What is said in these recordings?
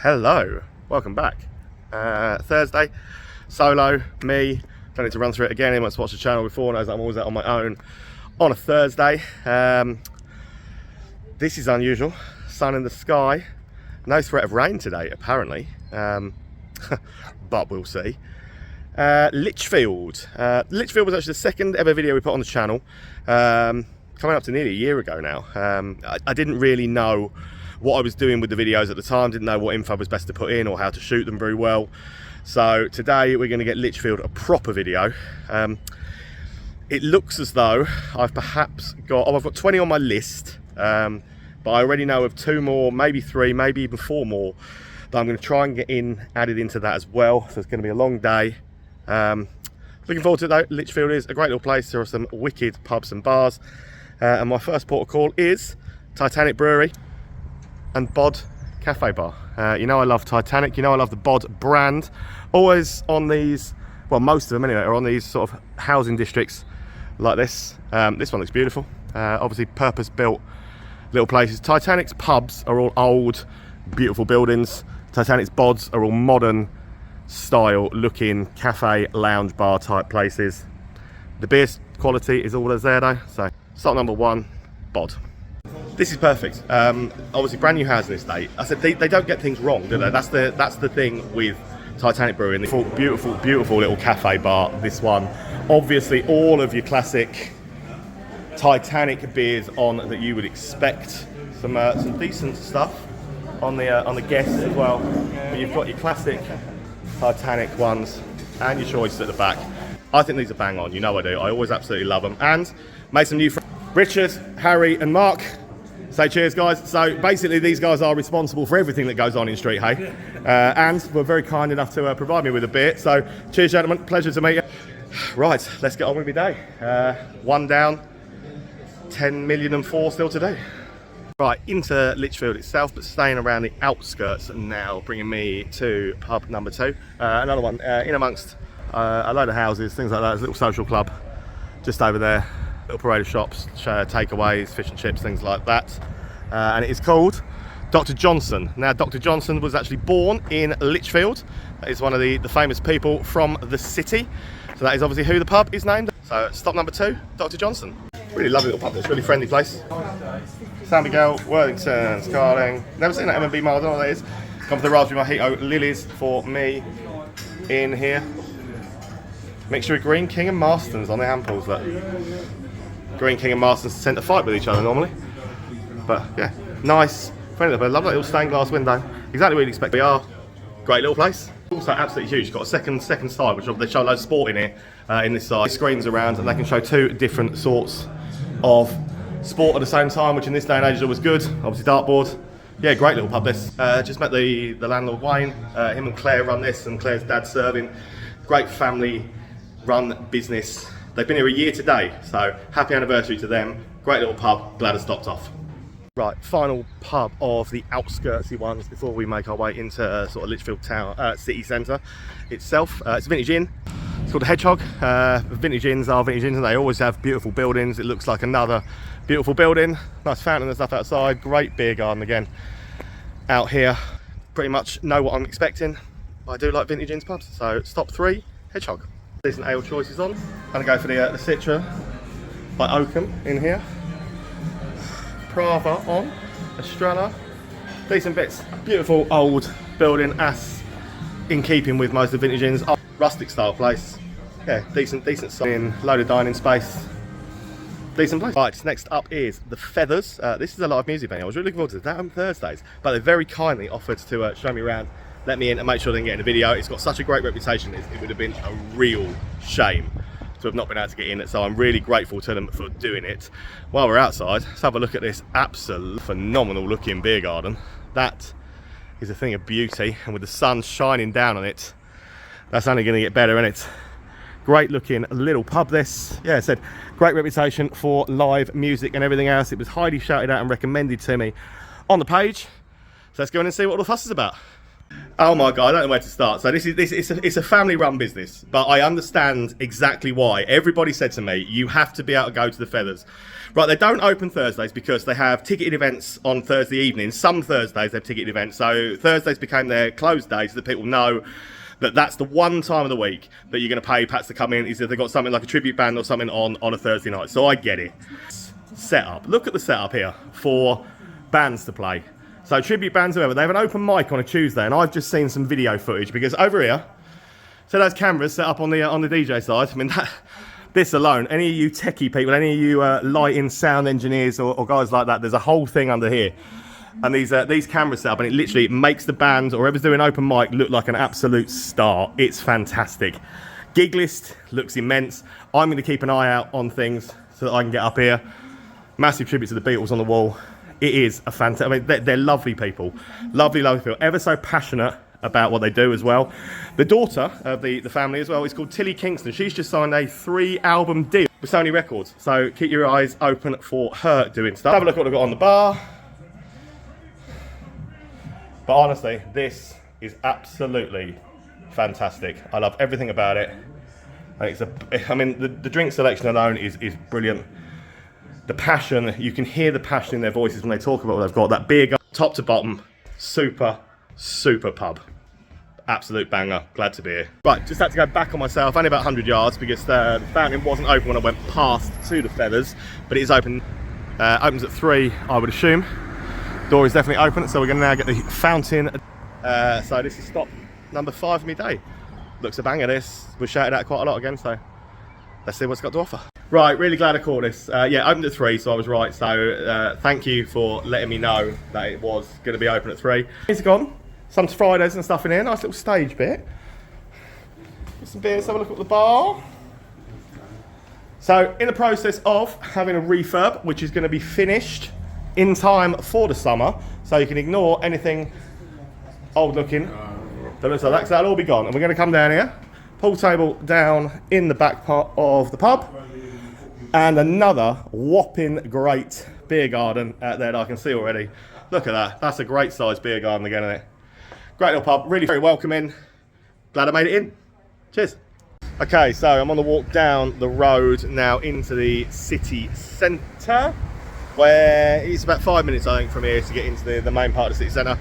Hello, welcome back. Thursday, solo, me. Don't need to run through it again. Anyone that's watched the channel before knows I'm always out on my own on a Thursday. This is unusual. Sun in the sky. No threat of rain today, apparently. But we'll see. Lichfield. Lichfield was actually the second ever video we put on the channel. Coming up to nearly a year ago now. I didn't really know what I was doing with the videos at the time, didn't know what info was best to put in or how to shoot them very well. So today we're going to get Lichfield a proper video. It looks as though I've perhaps got, I've got 20 on my list, but I already know of 2 more, maybe 3, maybe even 4 more that I'm going to try and get added into that as well. So it's going to be a long day. Looking forward to it though. Lichfield is a great little place. There are some wicked pubs and bars. And my first port of call is Titanic Brewery and Bod Cafe Bar. You know I love Titanic, you know I love the Bod brand. Always on these, well most of them anyway, are on these sort of housing districts like this. This one looks beautiful. Obviously purpose-built little places. Titanic's pubs are all old, beautiful buildings. Titanic's Bods are all modern style looking cafe, lounge bar type places. The beer quality is all there's there though. So start number 1, Bod. This is perfect. Obviously brand new housing estate. I said they don't get things wrong, do they? That's the thing with Titanic Brewery. And beautiful, beautiful little cafe bar, this one. Obviously all of your classic Titanic beers on that you would expect. Some decent stuff on the guests as well. But you've got your classic Titanic ones and your choices at the back. I think these are bang on, you know I do. I always absolutely love them. And made some new friends. Richard, Harry and Mark. Say cheers guys. So basically these guys are responsible for everything that goes on in Street Hay, and were very kind enough to provide me with a beer. So cheers gentlemen, pleasure to meet you. Right, let's get on with your day. 1 down, 10,000,004 still to do. Right, into Lichfield itself, but staying around the outskirts now, bringing me to pub number 2. Another one in amongst a load of houses, things like that. There's a little social club just over there. Little parade of shops, takeaways, fish and chips, things like that. And it is called Dr. Johnson. Now, Dr. Johnson was actually born in Lichfield. That is one of the famous people from the city. So that is obviously who the pub is named. So stop number 2, Dr. Johnson. Really lovely little pub, it's a really friendly place. San Miguel, Worthington, Scarling. Never seen that M&B mile, I don't know what that is. Come for the raspberry mojito, lilies for me in here. Mixture of Green King and Marston's on the ampoules. Look. Green King and Marston's tend to fight with each other normally. But yeah, nice, friendly. I love that little stained glass window. Exactly what you'd expect. We are. Great little place. Also absolutely huge. Got a second side, which they show loads of sport in here, in this side. Screens around and they can show 2 different sorts of sport at the same time, which in this day and age is always good. Obviously dartboard. Yeah, great little pub this. Just met the landlord Wayne. Him and Claire run this, and Claire's dad serving. Great family run business. They've been here a year today, so happy anniversary to them. Great little pub, glad I stopped off. Right, final pub of the outskirtsy ones before we make our way into sort of Lichfield town, city centre itself. It's a vintage inn. It's called the Hedgehog. Vintage inns are vintage inns and they always have beautiful buildings. It looks like another beautiful building. Nice fountain and stuff outside. Great beer garden again out here. Pretty much know what I'm expecting. I do like vintage inns pubs. So stop 3, Hedgehog. Decent ale choices on. I'm gonna go for the Citra by Oakham in here. Prava on, Estrella. Decent bits. Beautiful old building, as in keeping with most of the vintage inns. Rustic style place. Yeah, decent size. Load of dining space. Decent place. Right, next up is the Feathers. This is a live music venue. I was really looking forward to that on Thursdays, but they very kindly offered to show me around, let me in and make sure I didn't get in a video. It's got such a great reputation, it would have been a real shame to have not been able to get in it, so I'm really grateful to them for doing it. While we're outside, let's have a look at this absolute phenomenal looking beer garden. That is a thing of beauty, and with the sun shining down on it, that's only going to get better, isn't it? Great looking little pub this. Yeah, I said great reputation for live music and everything else. It was highly shouted out and recommended to me on the page. So let's go in and see what all the fuss is about. Oh my God, I don't know where to start. So it's a family-run business, but I understand exactly why. Everybody said to me, you have to be able to go to the Feathers. Right, they don't open Thursdays because they have ticketed events on Thursday evenings. Some Thursdays they have ticketed events, so Thursdays became their closed days so that people know that that's the one time of the week that you're going to pay Pats to come in, is if they've got something like a tribute band or something on a Thursday night. So I get it. Setup. Look at the setup here for bands to play. So tribute bands, whoever, they have an open mic on a Tuesday, and I've just seen some video footage because over here, so those cameras set up on the DJ side. I mean, this alone, any of you techie people, any of you lighting, sound engineers, or guys like that, there's a whole thing under here, and these cameras set up, and it literally makes the band or whoever's doing open mic look like an absolute star. It's fantastic. Gig list looks immense. I'm going to keep an eye out on things so that I can get up here. Massive tribute to the Beatles on the wall. It is a fantastic, I mean, they're lovely people. Lovely, lovely people. Ever so passionate about what they do as well. The daughter of the family as well is called Tilly Kingston. She's just signed a 3-album deal with Sony Records. So keep your eyes open for her doing stuff. Have a look at what they've got on the bar. But honestly, this is absolutely fantastic. I love everything about it. I mean, the drink selection alone is brilliant. The passion, you can hear the passion in their voices when they talk about what they've got. That beer, top to bottom, super pub. Absolute banger. Glad to be here. Right, just had to go back on myself, only about 100 yards because the fountain wasn't open when I went past to the Feathers, but it is open. Opens at 3, I would assume. Door is definitely open, so we're going to now get the fountain. So this is stop number 5 of my day. Looks a banger, this. We've shouted out quite a lot again, so let's see what's got to offer. Right, really glad I caught this. Yeah, opened at 3, so I was right. So thank you for letting me know that it was going to be open at 3. It's gone. Some Fridays and stuff in here. Nice little stage bit. Get some beers, have a look at the bar. So in the process of having a refurb, which is going to be finished in time for the summer. So you can ignore anything old looking that looks like that, 'cause that'll all be gone. And we're going to come down here, pool table down in the back part of the pub. And another whopping great beer garden out there that I can see already. Look at that. That's a great sized beer garden again, isn't it? Great little pub. Really very welcoming. Glad I made it in. Cheers. Okay, so I'm on the walk down the road now into the city centre, where it's about 5 minutes, I think, from here to get into the main part of the city centre.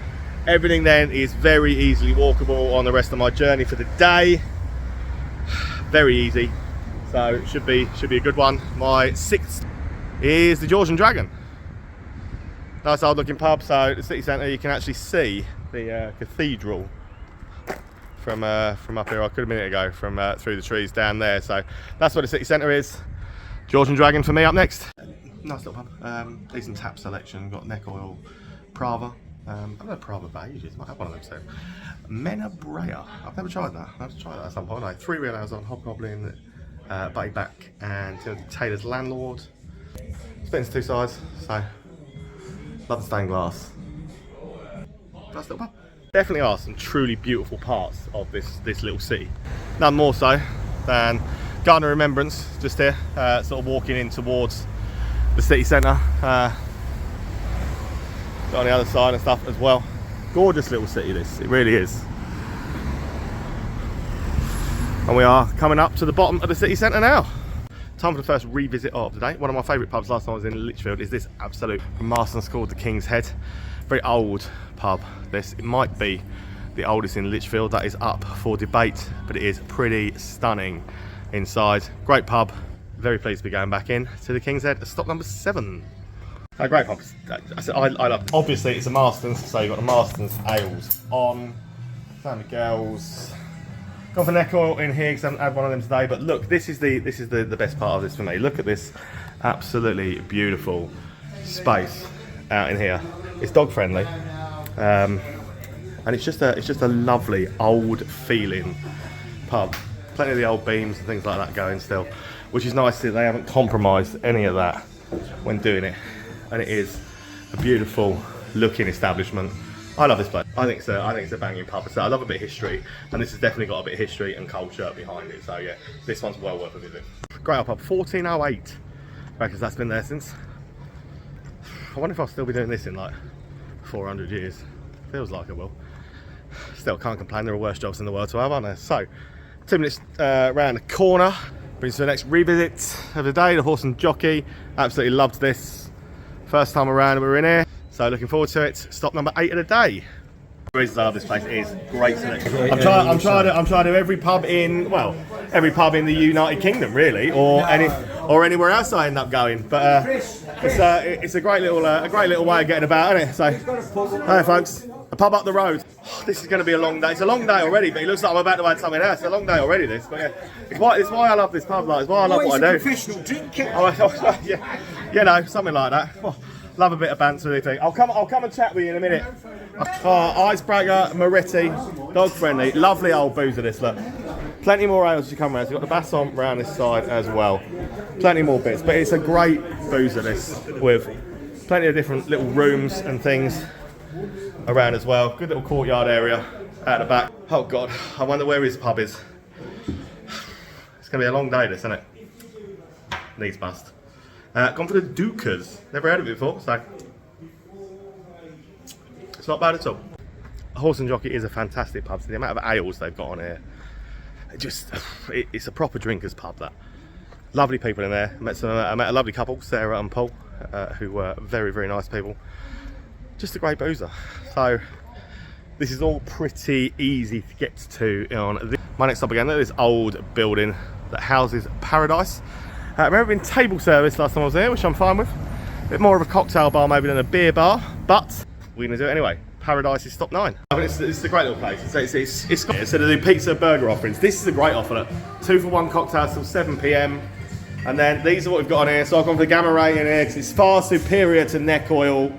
Everything then is very easily walkable on the rest of my journey for the day. Very easy. So it should be a good one. My 6th is the George and Dragon. Nice old looking pub. So the city centre, you can actually see the cathedral from up here. I could a minute ago from through the trees down there. So that's where the city centre is. George and Dragon for me up next. Nice little pub. Decent tap selection. Got neck oil, Prava. I haven't had Prava for ages. Might have one of them soon. Menabrea. I've never tried that. I have to try that at some point. Like 3 real hours on Hobgoblin. Buddy Back and Taylor's Landlord. Split into 2 sides, so love the stained glass. Nice little pub. Definitely are some truly beautiful parts of this little city. None more so than Garden of Remembrance, just here, sort of walking in towards the city centre. Got on the other side and stuff as well. Gorgeous little city this, it really is. And we are coming up to the bottom of the city centre now. Time for the first revisit of the day. One of my favourite pubs last time I was in Lichfield is this absolute from Marston's called the King's Head. Very old pub this. It might be the oldest in Lichfield. That is up for debate, but it is pretty stunning inside. Great pub. Very pleased to be going back in to the King's Head. Stop number 7. Oh, great pub. I love it. Obviously it's a Marston's, so you've got the Marston's ales on. San Miguel's. Gone for neck oil in here because I haven't had one of them today. But look, this is the best part of this for me. Look at this absolutely beautiful space out in here. It's dog friendly, and it's just a lovely old feeling pub. Plenty of the old beams and things like that going still, which is nice that they haven't compromised any of that when doing it. And it is a beautiful looking establishment. I love this place. I think it's a banging pub. So I love a bit of history, and this has definitely got a bit of history and culture behind it. So yeah, this one's well worth a visit. Great old pub, 1408. Reckons that's been there since. I wonder if I'll still be doing this in like 400 years. Feels like I will. still can't complain. There are worse jobs in the world to have, aren't there? So 2 minutes round the corner brings to the next revisit of the day. The horse and jockey, absolutely loved this. First time around we were in here, so looking forward to it. Stop number 8 of the day. The reason I love this place is great selection. I'm trying to do every pub in, well, every pub in the United Kingdom really, or anywhere else I end up going. But it's a great little way of getting about, isn't it? So, hi folks, a pub up the road. Oh, this is going to be a long day. It's a long day already, but it looks like I'm about to add something else. It's a long day already. This, but yeah, it's why I love this pub. Like, it's why I love what I do. Professional drinker. Yeah, you know, something like that. Oh, love a bit of banter with you. I'll come and chat with you in a minute. Icebreaker, Moretti, dog friendly, lovely old boozer this, look. Plenty more ales as you come around. So you've got the Basson round this side as well. Plenty more bits, but it's a great boozer this, with plenty of different little rooms and things around as well. Good little courtyard area out the back. Oh God, I wonder where his pub is. It's gonna be a long day this, isn't it? Needs must. Gone for the Dukers. Never heard of it before, so it's not bad at all. Horse and Jockey is a fantastic pub. So the amount of ales they've got on here, it's a proper drinkers pub. That lovely people in there. I met a lovely couple, Sarah and Paul, who were very, very nice people. Just a great boozer. So this is all pretty easy to get to on this. My next stop again, look at this old building that houses Paradise. I remember being table service last time I was here, which I'm fine with. A bit more of a cocktail bar maybe than a beer bar, but we're gonna do it anyway. Paradise is stop 9. I mean, it's a great little place. So they do pizza burger offerings. This is a great offer. Look. 2 for 1 cocktails till 7 PM. And then these are what we've got on here. So I've gone for the Gamma Ray in here because it's far superior to neck oil.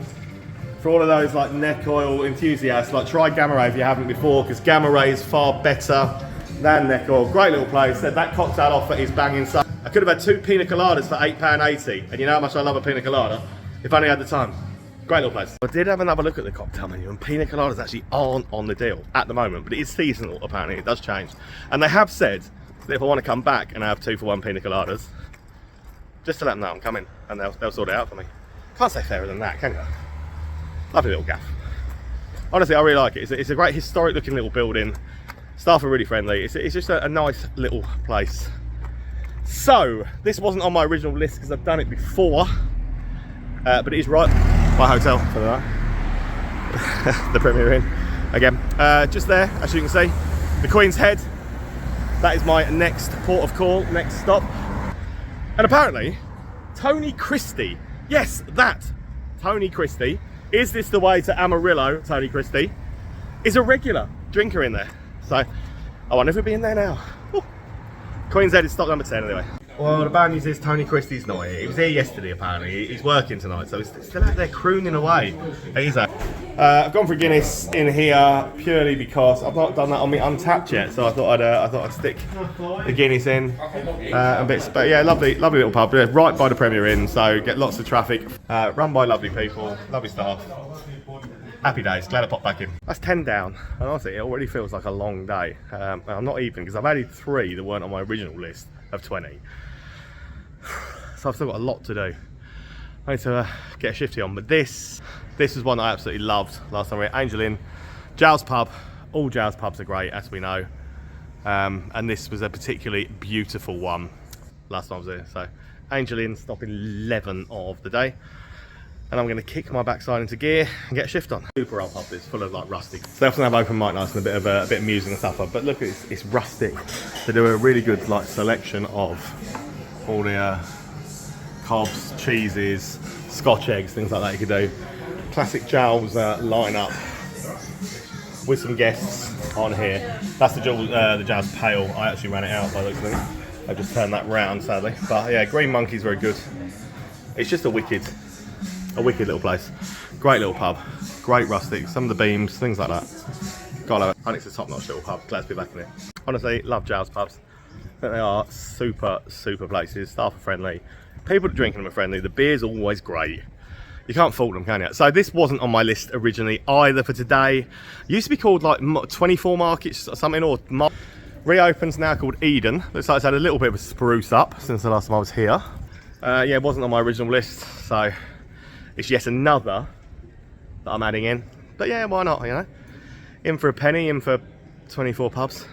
For all of those like neck oil enthusiasts, like try Gamma Ray if you haven't before, because Gamma Ray is far better than neck oil. Great little place. Said that cocktail offer is banging. So I could have had 2 pina coladas for £8.80, and you know how much I love a pina colada. If only I had the time. Great little place. I did have another look at the cocktail menu, and pina coladas actually aren't on the deal at the moment, but it is seasonal apparently. It does change, and they have said that if I want to come back and have 2 for 1 pina coladas, just to let them know I'm coming, and they'll sort it out for me. Can't say fairer than that, can you? Lovely little gaff. Honestly, I really like it. It's a great historic looking little building. Staff are really friendly. It's just a nice little place. So, this wasn't on my original list because I've done it before, but it is right by hotel for that. The Premier Inn. Again, just there, as you can see, the Queen's Head. That is my next port of call, next stop. And apparently, Tony Christie, yes, that, Tony Christie, is this the way to Amarillo, Tony Christie, is a regular drinker in there. So, I wonder if we'll be in there now. Ooh. Queen's Head is stop number 10 anyway. Well, the bad news is Tony Christie's not here. He was here yesterday apparently. He's working tonight, so he's still out there crooning away. He's I've gone for Guinness in here purely because I've not done that on me Untapped yet, so I thought I'd stick the Guinness in and bits. But yeah, lovely little pub, right by the Premier Inn, so get lots of traffic. Run by lovely people, lovely staff. Happy days, glad I popped back in. That's 10 down, and honestly, it already feels like a long day. I'm not even, because I've added 3 that weren't on my original list of 20. So I've still got a lot to do. I need to get a shifty on, but this is one that I absolutely loved last time we were at Angel Inn. Giles pub, all Giles pubs are great, as we know. And this was a particularly beautiful one last time I was there. So Angel Inn, stop 11 of the day. And I'm going to kick my backside into gear and get a shift on. Super old pub, this full of like rustic. So they often have open mic nights and a bit of music and stuff. But look, it's rustic. They do a really good like selection of all the cobs, cheeses, Scotch eggs, things like that you could do. Classic Giles line up with some guests on here. That's the Giles Pale. I actually ran it out by the looks of things. I just turned that round sadly. But yeah, Green Monkey's very good. It's just a wicked little place. Great little pub. Great rustic. Some of the beams, things like that. Gotta love it. I think it's a top-notch little pub. Glad to be back in it. Honestly, love Giles pubs. I think they are super places. Staff are friendly. People that drink in them are friendly. The beer's always great. You can't fault them, can you? So this wasn't on my list originally either for today. It used to be called like 24 Markets or something, or reopens now called Eden. Looks like it's had a little bit of a spruce up since the last time I was here. Yeah, it wasn't on my original list, so it's yet another that I'm adding in. But yeah, why not, you know? In for a penny, in for 24 pubs.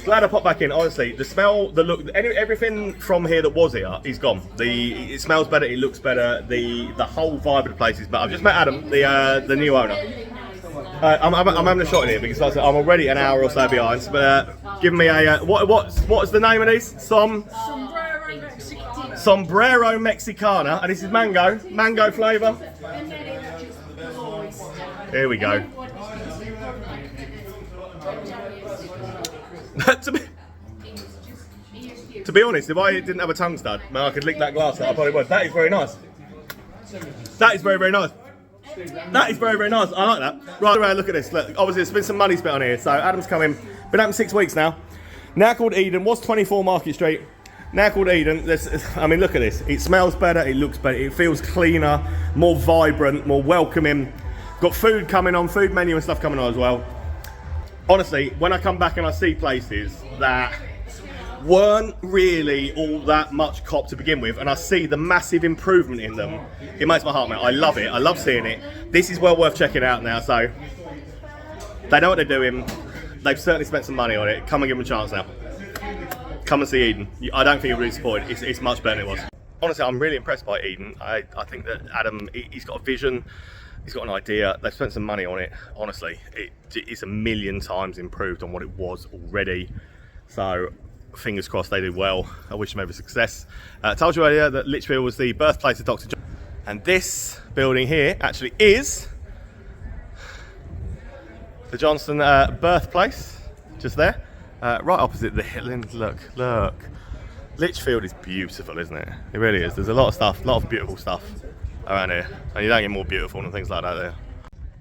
Glad I popped back in. Honestly, the smell, the look, everything from here that was here is gone. It smells better, it looks better. The whole vibe of the place is better. I've just met Adam, the new owner. I'm having a shot in here because like I said, I'm already an hour or so behind. But give me a what's the name of these? Sombrero Mexicana, and this is mango flavour. Here we go. To be honest, if I didn't have a tongue stud, man, I could lick that glass out, I probably would. That is very nice. That is very, very nice. That is very, very nice. I like that. Right around, look at this. Look, obviously, there's been some money spent on here. So Adam's come in. Been open 6 weeks now. Now called Eden. Was 24 Market Street. Now called Eden. I mean, look at this. It smells better. It looks better. It feels cleaner, more vibrant, more welcoming. Got food coming on, food menu and stuff coming on as well. Honestly, when I come back and I see places that weren't really all that much cop to begin with, and I see the massive improvement in them, it makes my heart melt. I love it. I love seeing it. This is well worth checking out now. So they know what they're doing. They've certainly spent some money on it. Come and give them a chance now. Come and see Eden. I don't think you'll be disappointed. It's much better than it was. Honestly, I'm really impressed by Eden. I think that Adam, he's got a vision. He's got an idea. They've spent some money on it. Honestly, it's a million times improved on what it was already. So fingers crossed they do well. I wish them every success. I told you earlier that Lichfield was the birthplace of Dr. John. And this building here actually is the Johnston birthplace, just there. Right opposite the Hitland. Look. Lichfield is beautiful, isn't it? It really is. There's a lot of stuff, a lot of beautiful stuff around here. And you don't get more beautiful than things like that there.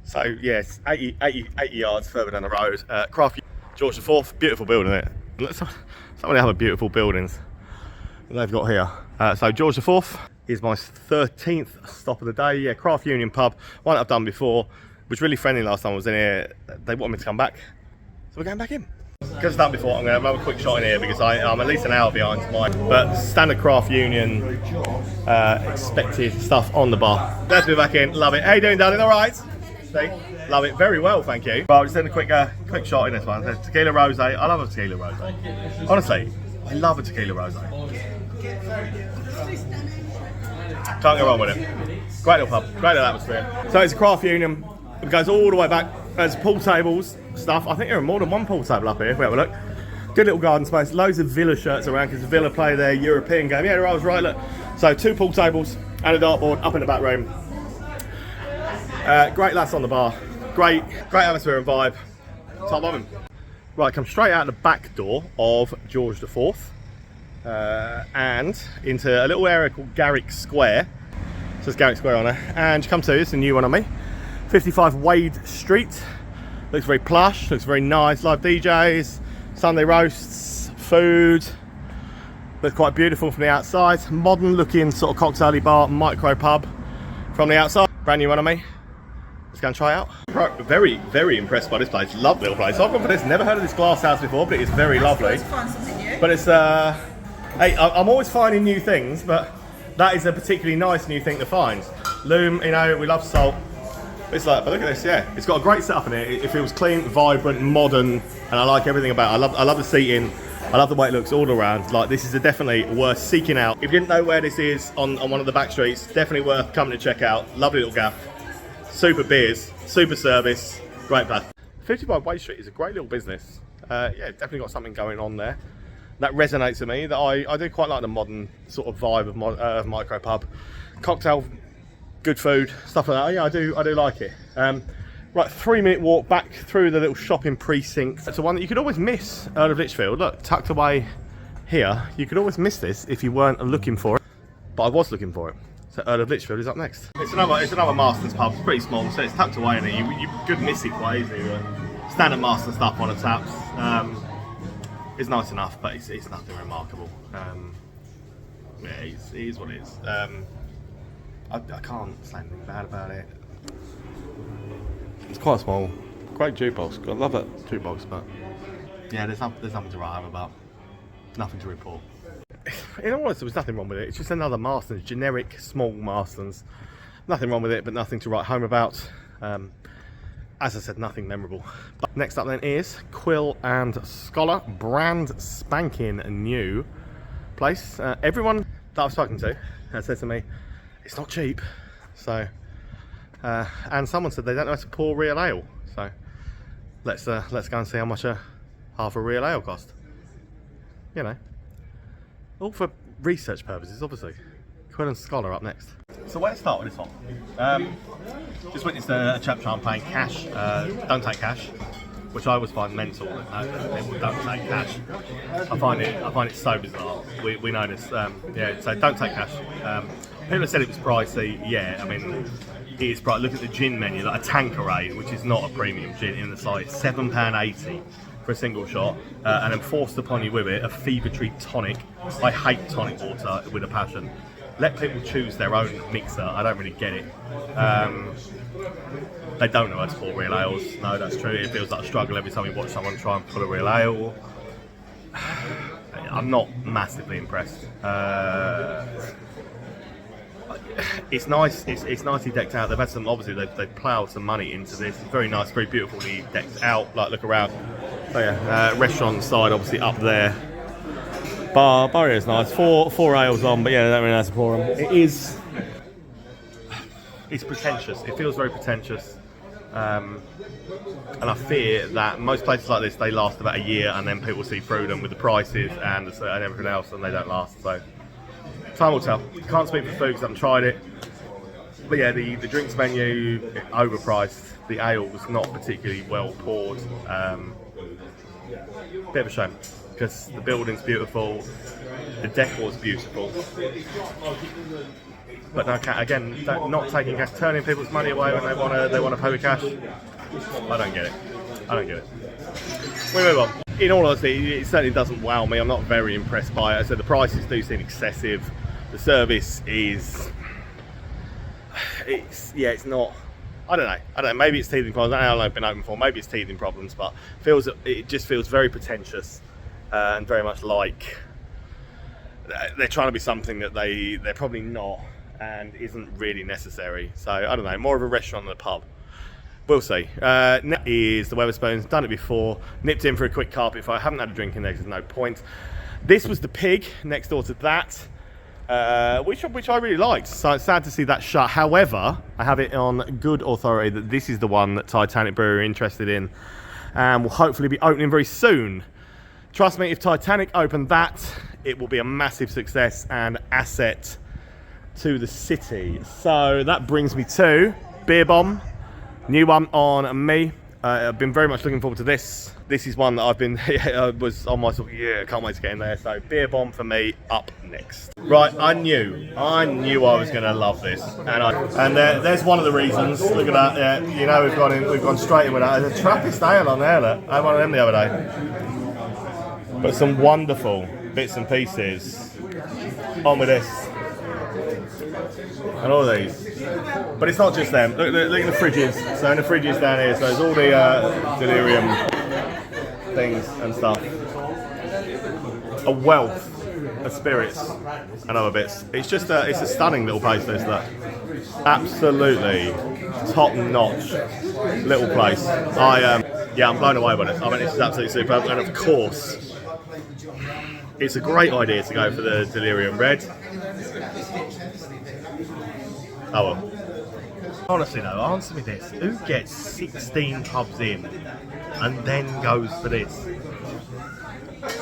So yes, 80 yards further down the road. Craft George IV, beautiful building, isn't it? Some of the other beautiful buildings that they've got here. So George IV is my 13th stop of the day. Yeah, Craft Union pub, one that I've done before. Was really friendly last time I was in here. They wanted me to come back, so we're going back in. Because I've done before, I'm going to have a quick shot in here because I'm at least an hour behind mine. But standard Craft Union expected stuff on the bar. Let's be back in. Love it. How you doing, darling? All right? See? Love it. Very well, thank you. Well, I'll just send a quick shot in this one. So, tequila rosé. I love a tequila rosé. Honestly, I love a tequila rosé. Can't go wrong with it. Great little pub. Great little atmosphere. So it's a Craft Union. It goes all the way back. There's pool tables, stuff. I think there are more than one pool table up here. If we have a look. Good little garden space. Loads of Villa shirts around because Villa play their European game. Yeah, I was right. Look. So 2 pool tables and a dartboard up in the back room. Great lads on the bar. Great atmosphere and vibe. Top of him. Right, come straight out the back door of George IV and into a little area called Garrick Square. So there's Garrick Square on there. And you come to, it's a new one on me. 55 Wade Street. Looks very plush, looks very nice. Live DJs, Sunday roasts, food. Looks quite beautiful from the outside. Modern looking sort of cocktail bar, micro pub from the outside. Brand new one on me. Let's go and try it out. Very, very impressed by this place. Lovely little place. I've gone for this. Never heard of this glass house before, but it is very lovely. Find something new. But it's, hey, I'm always finding new things, but that is a particularly nice new thing to find. Loom, you know, we love salt. It's like, but look at this, yeah. It's got a great setup in here. It feels clean, vibrant, modern, and I like everything about it. I love the seating. I love the way it looks all around. Like, this is definitely worth seeking out. If you didn't know where this is on one of the back streets, definitely worth coming to check out. Lovely little gaff. Super beers, super service, great place. 55 Wade Street is a great little business. Yeah, definitely got something going on there. That resonates with me. That I do quite like the modern sort of vibe of micro pub. Cocktail, good food, stuff like that. Yeah, I do like it. Right, 3-minute walk back through the little shopping precinct. It's the one that you could always miss, Earl of Lichfield. Look, tucked away here. You could always miss this if you weren't looking for it. But I was looking for it. So Earl of Lichfield is up next. It's another Marston's pub. It's pretty small, so it's tucked away in it. You could miss it quite easily. Standard Marston stuff on the taps. It's nice enough, but it's nothing remarkable. Yeah, it is what it is. I can't say anything bad about it. It's quite small. Great jukebox. I love that jukebox, but yeah, there's nothing to write home about. Nothing to report. In all honesty, there was nothing wrong with it. It's just another Marston's, generic small Marston's. Nothing wrong with it, but nothing to write home about. as I said, nothing memorable. But next up then is Quill and Scholar, brand spanking new place. Everyone that I've spoken to has said to me, it's not cheap. So, and someone said they don't know how to pour real ale. So, let's go and see how much half a real ale cost. You know, all for research purposes, obviously. Quill and Scholar up next. So where to start with this one? Just witnessed a chap trying paying cash. Don't take cash, which I always find mental. That people don't take cash. I find it so bizarre. We know this. Yeah, so don't take cash. People have said it was pricey. Yeah, I mean, it is pricey. Look at the gin menu, like a Tanqueray, which is not a premium gin in the site, £7.80 for a single shot, and then forced upon you with it a Fever Tree tonic. I hate tonic water with a passion. Let people choose their own mixer. I don't really get it. They don't know how to pour real ales. No, that's true. It feels like a struggle every time you watch someone try and pull a real ale. I'm not massively impressed. It's nice. It's nicely decked out. They've had some. Obviously, they've ploughed some money into this. It's very nice, very beautifully decked out. Like, look around. So yeah, restaurant side obviously up there. Bar area is nice. Four ales on, but yeah, they don't really know how to pour them. It's pretentious. It feels very pretentious, and I fear that most places like this, they last about a year, and then people see through them with the prices and everything else, and they don't last. So time will tell. Can't speak for food because I haven't tried it. But yeah, the drinks menu overpriced. The ale was not particularly well poured. Bit of a shame, because the building's beautiful, the decor's beautiful, but no, again, not taking cash, turning people's money away when they want to pay with cash. I don't get it. We move on. In all honesty, it certainly doesn't wow me. I'm not very impressed by it. So the prices do seem excessive. The service is, it's not. I don't know. Maybe it's teething problems. I don't know how long it's been open for. Maybe it's teething problems, but it just feels very pretentious and very much like they're trying to be something that they're probably not and isn't really necessary. So I don't know. More of a restaurant than a pub. We'll see. Next is the Wetherspoons. Done it before. Nipped in for a quick carpet fire. Haven't had a drink in there because there's no point. This was the Pig next door to that. Which I really liked, so it's sad to see that shut. However, I have it on good authority that this is the one that Titanic Brewery are interested in and will hopefully be opening very soon. Trust me, if Titanic open that, it will be a massive success and asset to the city. So that brings me to Beer Bomb, new one on me. I've been very much looking forward to this. This is one that I've been, was on my sort of, yeah, can't wait to get in there. So Beer Bomb for me, up next. Right, I knew I was going to love this. And there's one of the reasons. Look at that, yeah, you know we've gone straight in with that. There's a Trappist ale on there, look. I had one of them the other day. But some wonderful bits and pieces on with this. And all these. But it's not just them. Look at the fridges. So in the fridges down here, so there's all the delirium things and stuff. A wealth of spirits and other bits. It's a stunning little place, this. Absolutely top-notch little place. I'm blown away by this. I mean, this is absolutely superb. And of course, it's a great idea to go for the delirium red. Oh well. Honestly though, answer me this. Who gets 16 pubs in and then goes for this?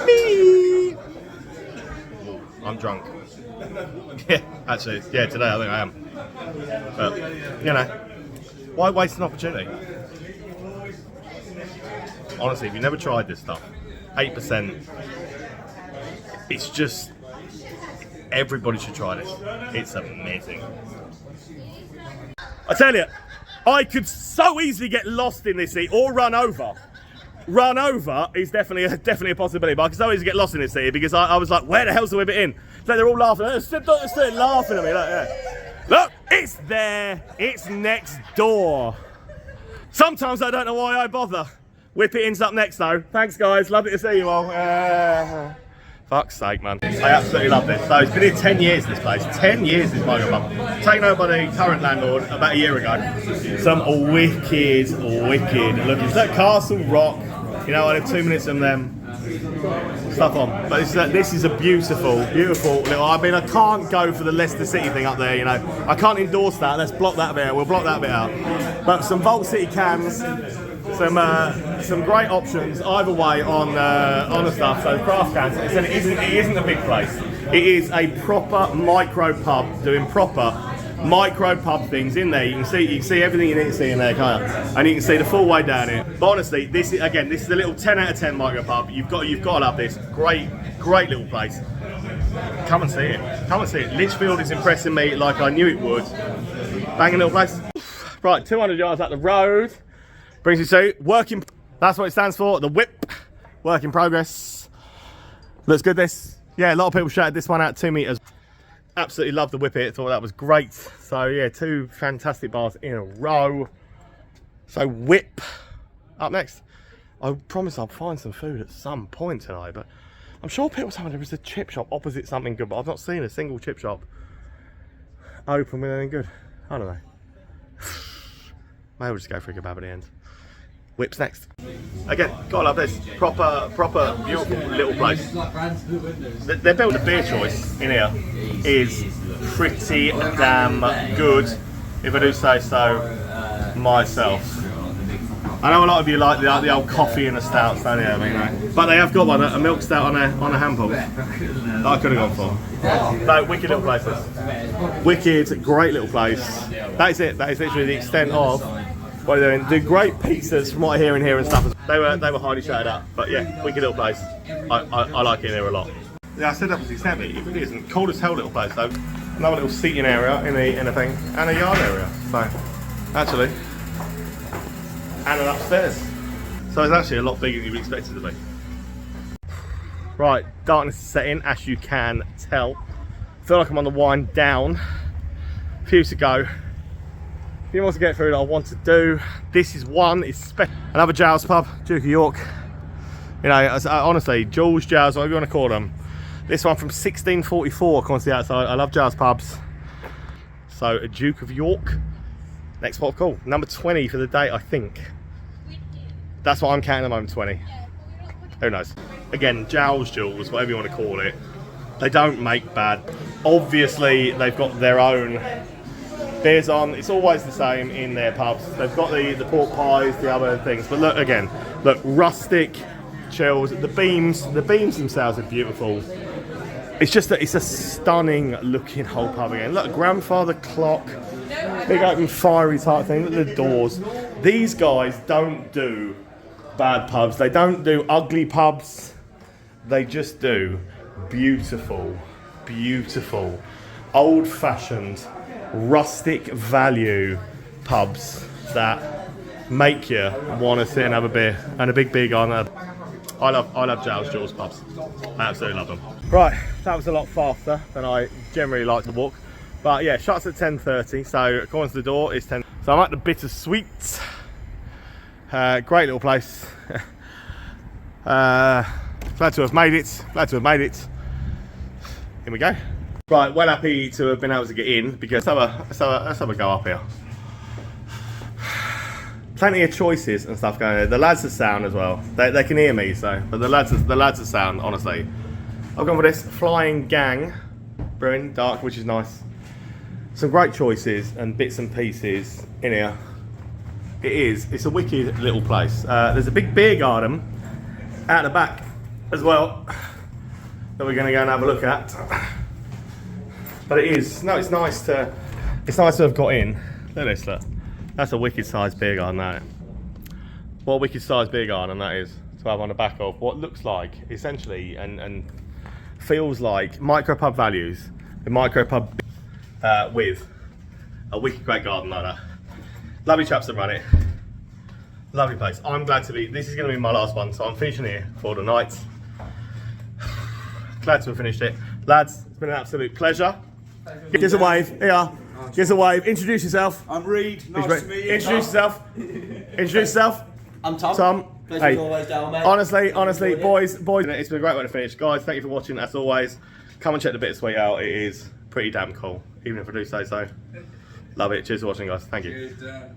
Me! I'm drunk. Yeah, actually, yeah, today I think I am. But, you know, why waste an opportunity? Honestly, if you've never tried this stuff, 8%, it's just, everybody should try this. It's amazing. I tell you, I could so easily get lost in this city or run over. Run over is definitely a possibility, but I could so easily get lost in this city because I was like, where the hell's the whip it in? So they're all laughing. They're laughing at me. Like, yeah. Look, it's there. It's next door. Sometimes I don't know why I bother. Whip it in's up next though. Thanks guys, lovely to see you all. Fuck's sake, man. I absolutely love this. So it's been here 10 years, this place. 10 years, this micro pub. Taken over by the current landlord about a year ago. Some wicked looking. Look, Castle Rock. You know, I live 2 minutes from them. Stuff on. But this is a beautiful little. I mean, I can't go for the Leicester City thing up there, you know. I can't endorse that. Let's block that bit out. We'll block that bit out. But some Vault City cans. Some great options either way on the stuff. So craft cans. It isn't a big place. It is a proper micro pub doing proper micro pub things in there. You can see everything you need to see in there, can't you? And you can see the full way down here. But honestly, this is a little 10 out of 10 micro pub. You've got to love this. Great little place. Come and see it. Come and see it. Lichfield is impressing me like I knew it would. Banging little place. Right, 200 yards up the road. Brings you to working. That's what it stands for. The whip. Work in progress. Looks good, this. Yeah, a lot of people shouted this one out 2 meters. Absolutely loved the whip it. Thought that was great. So yeah, 2 fantastic bars in a row. So whip. Up next. I promise I'll find some food at some point tonight, but I'm sure people told me there was a chip shop opposite something good, but I've not seen a single chip shop open with anything good. I don't know. Maybe we'll just go for a kebab at the end. Whips next. Again, gotta love this. Proper, beautiful little place. Their build a beer choice in here is pretty damn good, if I do say so myself. I know a lot of you like the old coffee and a stout, don't you? I mean, but they have got one, a milk stout on a hand pull that I could have gone for. No, wicked little place. Wicked, great little place. That is it. That is literally the extent of what they're doing. Do great pizzas from what I hear in here and stuff. They were highly shouted at, but yeah, wicked little place. I like it in here a lot. Yeah, I said that was the extent, but it really isn't. Cool as hell little place though. Another little seating area in the thing, and a yard area. So actually, and an upstairs. So it's actually a lot bigger than you expected it to be. Right, darkness is setting, as you can tell. I feel like I'm on the wind down. A few to go. A few more to get through that I want to do. This is one, it's special. Another Giles pub, Duke of York. You know, honestly, Jules, Giles, whatever you want to call them. This one from 1644, according to the outside. I love Giles pubs. So, a Duke of York. Next spot of call, number 20 for the day, I think. That's what I'm counting at the moment, 20. Who knows? Again, Giles, Jules, whatever you want to call it. They don't make bad. Obviously, they've got their own beers on. It's always the same in their pubs. They've got the pork pies, the other things. But look, again, look, rustic, chills. The beams themselves are beautiful. It's just that it's a stunning looking whole pub again. Look, grandfather clock, big open fiery type thing. Look at the doors. These guys don't do bad pubs. They don't do ugly pubs. They just do beautiful, old-fashioned, rustic value pubs that make you want to sit and have a beer and a big beer garden. I love Giles Jules pubs. I absolutely love them. Right, that was a lot faster than I generally like to walk. But yeah, shuts at 10:30, so according to the door, it's 10. So I'm at the Bittersweet. Great little place. Glad to have made it. Here we go. Right, well happy to have been able to get in, because let's have a go up here. Plenty of choices and stuff going on. The lads are sound as well. They can hear me, so, but the lads are sound, honestly. I've gone for this Flying Gang Brewing, dark, which is nice. Some great choices and bits and pieces in here. It's a wicked little place. There's a big beer garden out the back as well that we're going to go and have a look at. But it's nice to have got in. Look at this, look. That's a wicked sized beer garden, that. What a wicked sized beer garden that is to have on the back of what looks like, essentially, and feels like micro pub values. The micro pub with a wicked great garden like that. Lovely chaps that run it. Lovely place. I'm glad to be, this is going to be my last one, so I'm finishing here for the night. Glad to have finished it. Lads, it's been an absolute pleasure. Give us a wave. Here. Give us a wave. Introduce yourself. I'm Reed. Nice to meet you. Introduce yourself. Introduce yourself. I'm Tom. Tom. Pleasure as always, Dale, mate. Honestly, boys, it's been a great way to finish. Guys, thank you for watching. As always, come and check the Bittersweet out. It is pretty damn cool, even if I do say so. Love it. Cheers for watching, guys. Thank you. Cheers,